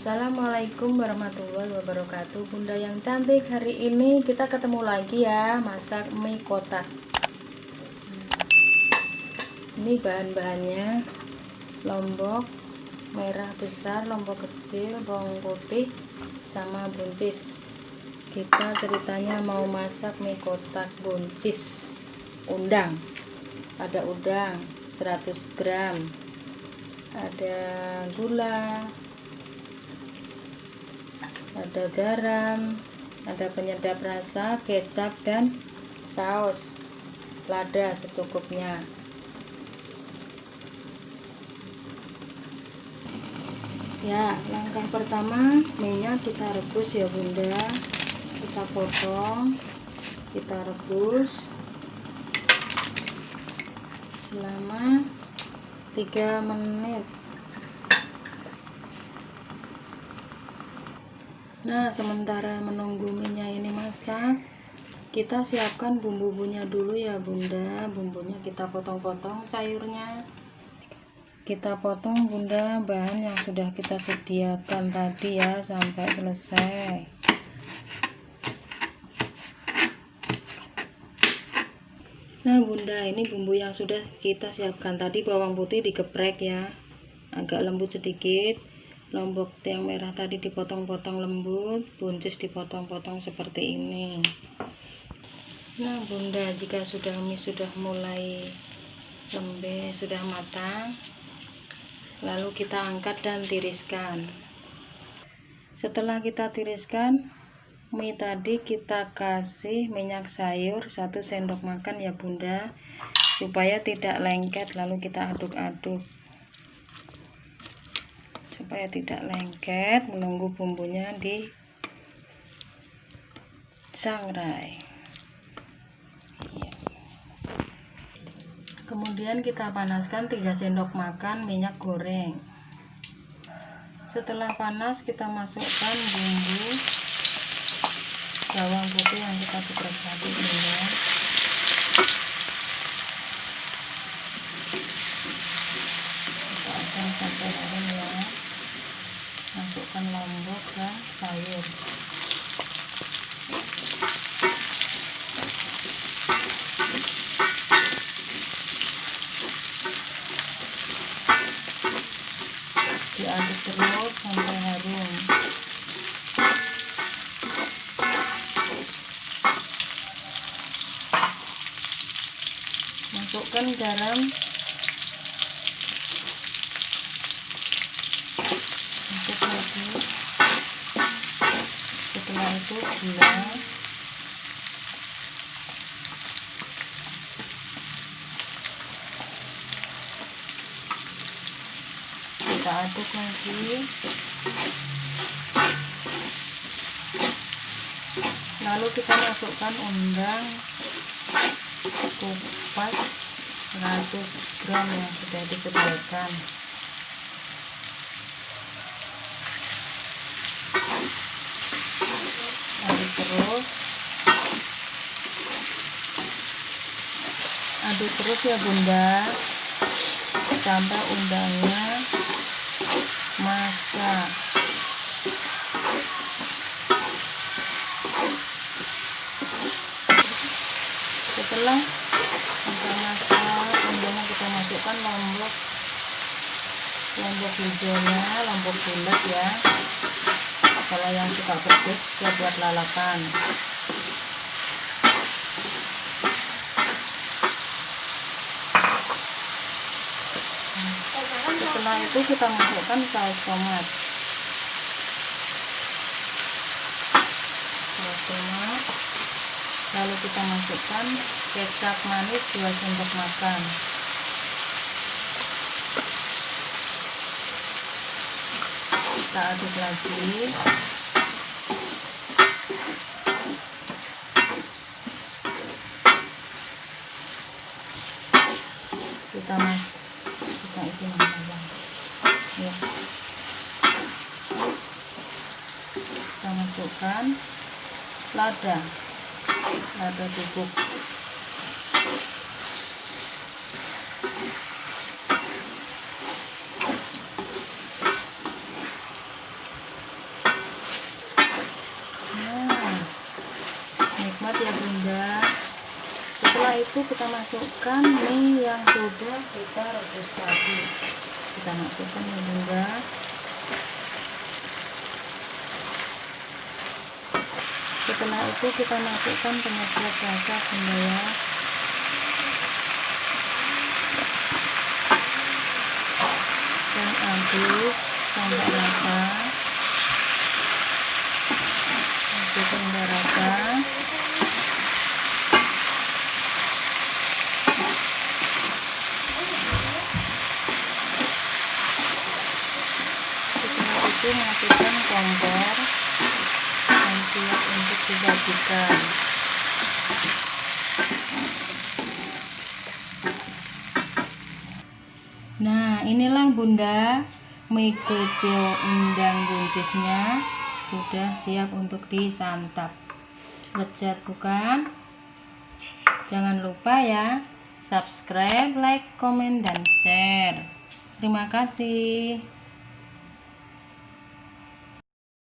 Assalamualaikum warahmatullahi wabarakatuh. Bunda yang cantik, hari ini kita ketemu lagi ya masak mie kotak. Ini bahan-bahannya: lombok merah besar, lombok kecil, bawang putih, sama buncis. Kita ceritanya mau masak mie kotak buncis udang. Ada udang 100 gram, ada gula, ada garam, ada penyedap rasa, kecap, dan saus lada secukupnya. Ya, langkah pertama, minyak kita rebus ya Bunda. Kita potong, kita rebus selama 3 menit. Nah, sementara menunggu minyak ini masak, kita siapkan bumbu-bumbunya dulu ya Bunda. Bumbunya kita potong-potong, sayurnya kita potong Bunda, bahan yang sudah kita sediakan tadi ya sampai selesai. Nah Bunda, ini bumbu yang sudah kita siapkan tadi. Bawang putih digeprek ya, agak lembut sedikit. Lombok yang merah tadi dipotong-potong lembut, buncis dipotong-potong seperti ini. Nah Bunda, jika mie sudah mulai lembek, sudah matang, lalu kita angkat dan tiriskan. Setelah kita tiriskan, mie tadi kita kasih minyak sayur 1 sendok makan ya Bunda, supaya tidak lengket. Lalu kita aduk-aduk supaya tidak lengket, menunggu bumbunya disangrai. Kemudian kita panaskan 3 sendok makan minyak goreng. Setelah panas, kita masukkan bumbu bawang putih yang kita geprek tadi Bunda. Kita akan sampai harum ya. Masukkan lombok dan sayur. Diaduk terus sampai harum. Masukkan garam, masuk lagi. Setelah itu gula, kita aduk lagi. Lalu kita masukkan udang kupas 100 gram yang sudah disediakan. Aduk terus ya Bunda, sampai udangnya masak. Setelah masak udangnya, kita masukkan lombok hijaunya, lombok bulat ya. Kalau yang suka pedes, siap buat lalapan. Setelah itu kita masukkan saus tomat. Lalu kita masukkan kecap manis 2 sendok makan. Kita aduk lagi. Kita isi ya. Kita masukkan lada bubuk. bunda. Setelah itu kita masukkan mie yang sudah kita rebus tadi. Kita masukkan ya bunda. Setelah itu kita masukkan penyedap rasa bunda ya. Dan aduk sampai rata. Aduk sampai rata. Setelah itu matikan kompor dan siap untuk disajikan. Nah, inilah bunda, mie kecil undang buncisnya sudah siap untuk disantap. Lezat bukan? Jangan lupa ya, subscribe, like, komen, dan share. Terima kasih.